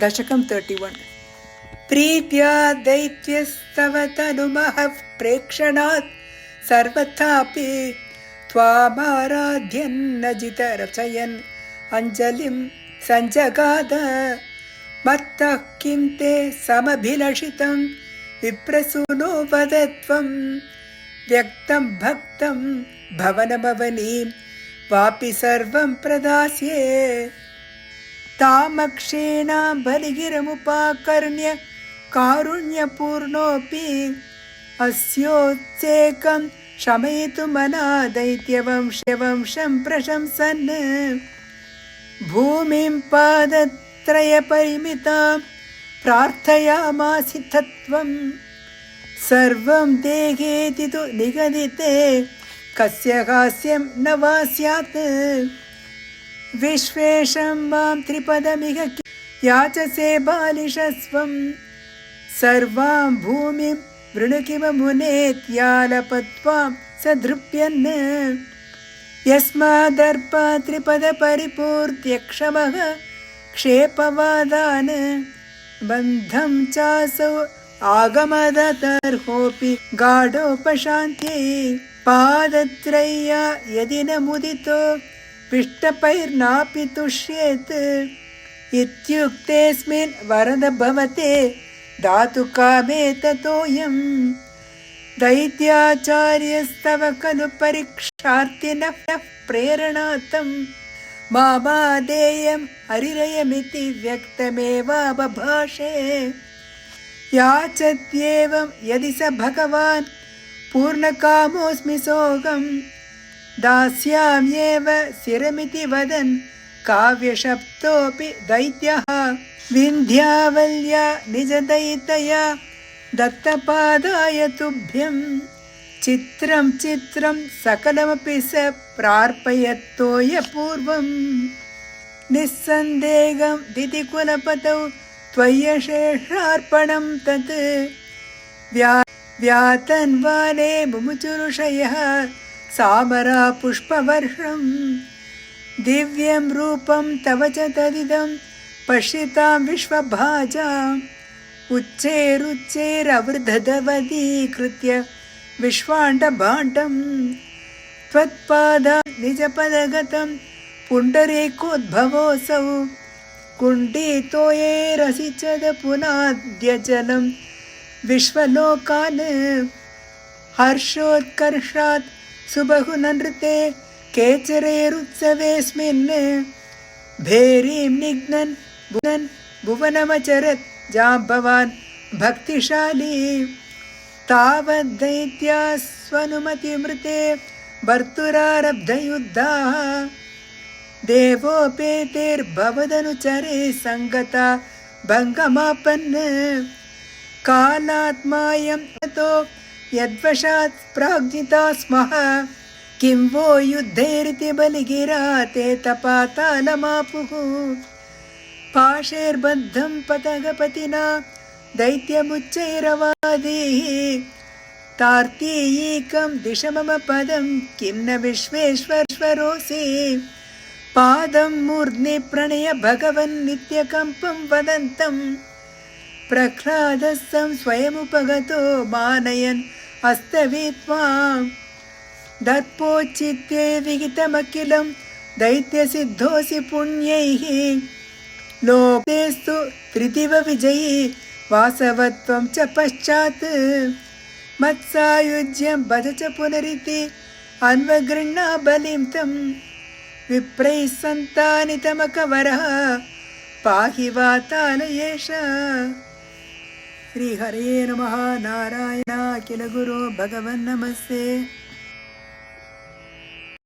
दशकं 31। प्रीत्या दैत्यस्तव तनुमः प्रेक्षणात् सर्वथापि त्वामाराध्यन्नजितरचयन् अञ्जलिं सञ्जगाद। मत्तः किं ते समभिलषितं विप्रसूनो वद त्वं व्यक्तं भक्तं भवनमवनीं वापि सर्वं प्रदास्ये। तामक्षेणां बलिगिरमुपाकर्ण्य कारुण्यपूर्णोऽपि अस्योत्सेकं शमयितुमना दैत्यवंशं प्रशंसन् भूमिं पादत्रयपरिमितां प्रार्थयामासि तत्त्वं सर्वं देहेति तु निगदिते कस्य हास्यं न वा स्यात्। विश्वेशं मां त्रिपदमिह याचसे बालिशस्वं सर्वां भूमिं वृणु किम मुनेत्यालपत्वां स धृप्यन्। यस्मादर्पा त्रिपदपरिपूर्त्यक्षमः क्षेपवादान् बन्धं चासौ आगमदतर्होऽपि गाढोपशान्त्यै पादत्रय्या यदि न मुदितो पिष्टपैर्नापि तुष्येत्। इत्युक्तेऽस्मिन् वरद भवते दातु कामे ततोऽयम् दैत्याचार्यस्तव खलु परीक्षार्थिनः प्रेरणार्थं मामादेयं हरिरयमिति व्यक्तमेवाबभाषे। याचत्येवं यदि स भगवान् पूर्णकामोऽस्मि सोऽहं दास्याम्येव शिरमिति वदन् काव्यशब्दोऽपि दैत्यः विन्ध्यावल्या निजदयितया दत्तपादाय तुभ्यं चित्रं चित्रं सकलमपि स प्रार्पयत्तोय पूर्वं निस्सन्देहं दितिकुलपतौ त्वय्यशेषार्पणं तत् व्यातन्वाने मुमुचुरुषयः सामरा पुष्पवर्षं दिव्यं रूपं तव च तदिदं पश्यतां विश्वभाजाम् उच्चैरुच्चैरवृद्धवदीकृत्य विश्वाण्डभाण्डं त्वत्पादा निजपदगतं पुण्डरीकोद्भवोऽसौ कुण्डितोयैरसिचद पुनाद्यजलं विश्वलोकान् हर्षोत्कर्षात् सुबहुननृते केचरैरुत्सवेऽस्मिन् भेरीं निघ्नन् भुवनमचरत् जाम्बवान् भक्तिशाली तावद्दैत्यास्वनुमतिमृते भर्तुरारब्धयुद्धाः देवोपेतैर्भवदनुचरे सङ्गता भङ्गमापन् कालात्मायं ततो यद्वशात् प्राज्ञिता स्मः किं वो युद्धैरिति बलिगिरा ते तपातालमापुः पाशैर्बद्धं पतगपतिना दैत्यमुच्चैरवादीः तार्तीयीकं दिश मम पदं किं न विश्वेश्वरोऽसि पादं मूर्ध्नि प्रणय भगवन् नित्यकम्पं वदन्तं प्रह्लादस्तं स्वयमुपगतो मानयन् हस्तवीत्वां दर्पोच्चित्ते विहितमखिलं दैत्यसिद्धोऽसि पुण्यैः लोकेस्तु त्रिदिव विजयी वासवत्वं च पश्चात् मत्सायुज्यं भज च पुनरिति अन्वगृह्णा बलिं तं विप्रैः सन्तानितमकवरः पाहि वातालयेश। श्रीहरे नमः। नारायण किल गुरो भगवन् नमस्ते।